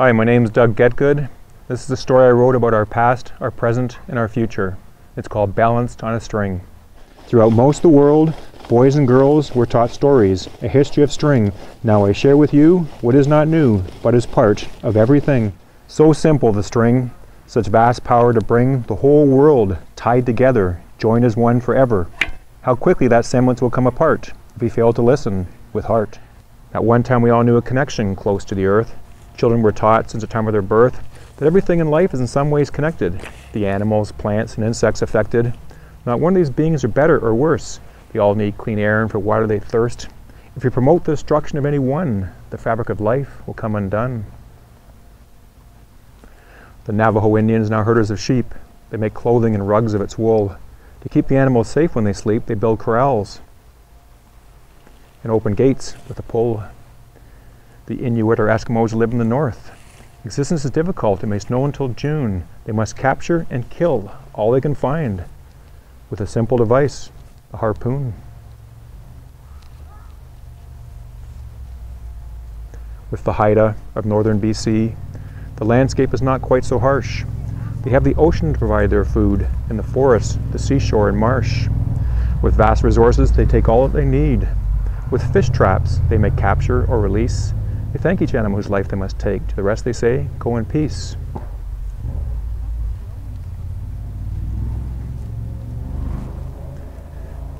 Hi, my name is Doug Getgood. This is a story I wrote about our past, our present, and our future. It's called Balanced on a String. Throughout most of the world, boys and girls were taught stories, a history of string. Now I share with you what is not new, but is part of everything. So simple the string, such vast power to bring the whole world tied together, joined as one forever. How quickly that semblance will come apart if we fail to listen with heart. At one time we all knew a connection close to the earth. Children were taught since the time of their birth that everything in life is in some ways connected. The animals, plants, and insects affected. Not one of these beings are better or worse. They all need clean air, and for water they thirst. If you promote the destruction of any one, the fabric of life will come undone. The Navajo Indians, now herders of sheep, they make clothing and rugs of its wool. To keep the animals safe when they sleep, they build corrals and open gates with a pull. The Inuit or Eskimos live in the north. Existence is difficult. It may snow until June. They must capture and kill all they can find with a simple device, a harpoon. With the Haida of northern BC, the landscape is not quite so harsh. They have the ocean to provide their food, and the forest, the seashore, and marsh. With vast resources, they take all that they need. With fish traps, they may capture or release. They thank each animal whose life they must take. To the rest they say, go in peace.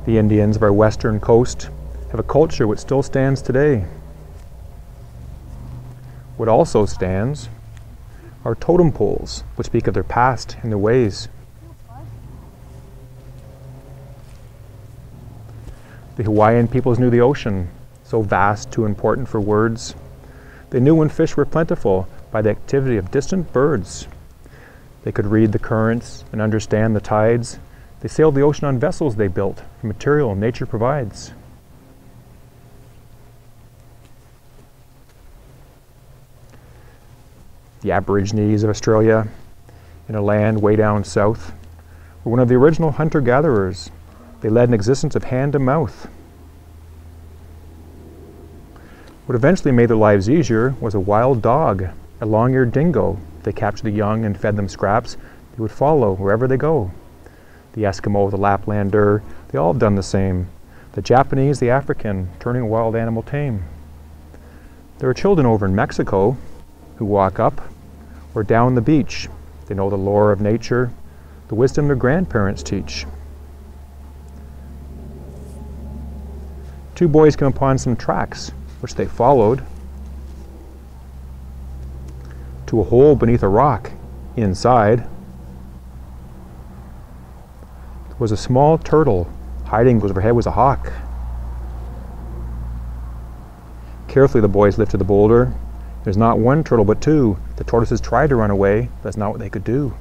The Indians of our western coast have a culture which still stands today. What also stands are totem poles, which speak of their past and their ways. The Hawaiian peoples knew the ocean, so vast, too important for words. They knew when fish were plentiful by the activity of distant birds. They could read the currents and understand the tides. They sailed the ocean on vessels they built from material nature provides. The Aborigines of Australia, in a land way down south, were one of the original hunter-gatherers. They led an existence of hand to mouth. What eventually made their lives easier was a wild dog, a long-eared dingo. If they captured the young and fed them scraps, they would follow wherever they go. The Eskimo, the Laplander, they all have done the same. The Japanese, the African, turning a wild animal tame. There are children over in Mexico who walk up or down the beach. They know the lore of nature, the wisdom their grandparents teach. Two boys came upon some tracks, which they followed to a hole beneath a rock. Inside was a small turtle. Hiding overhead was a hawk. Carefully the boys lifted the boulder. There's not one turtle but two. The tortoises tried to run away, but that's not what they could do.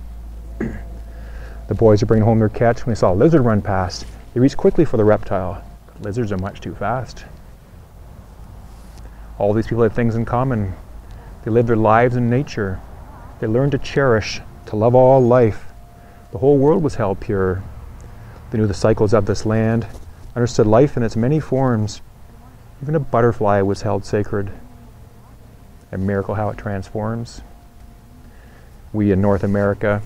The boys were bringing home their catch when they saw a lizard run past. They reached quickly for the reptile, but lizards are much too fast. All these people had things in common. They lived their lives in nature. They learned to cherish, to love all life. The whole world was held pure. They knew the cycles of this land, understood life in its many forms. Even a butterfly was held sacred. A miracle how it transforms. We in North America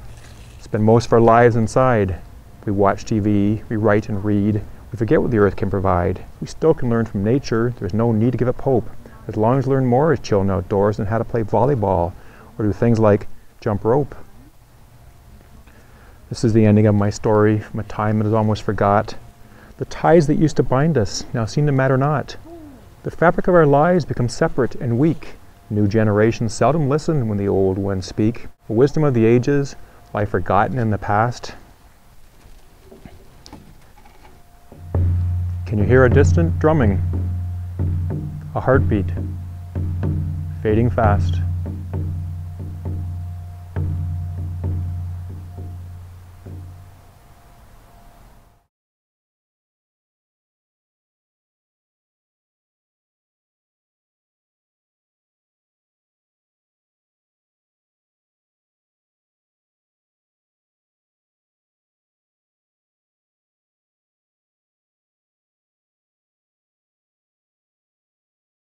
spend most of our lives inside. We watch TV, we write and read. We forget what the earth can provide. We still can learn from nature. There's no need to give up hope. As long as we learn more as children outdoors and how to play volleyball or do things like jump rope. This is the ending of my story from a time that is almost forgot. The ties that used to bind us now seem to matter not. The fabric of our lives becomes separate and weak. New generations seldom listen when the old ones speak. The wisdom of the ages lie forgotten in the past. Can you hear a distant drumming? A heartbeat, fading fast.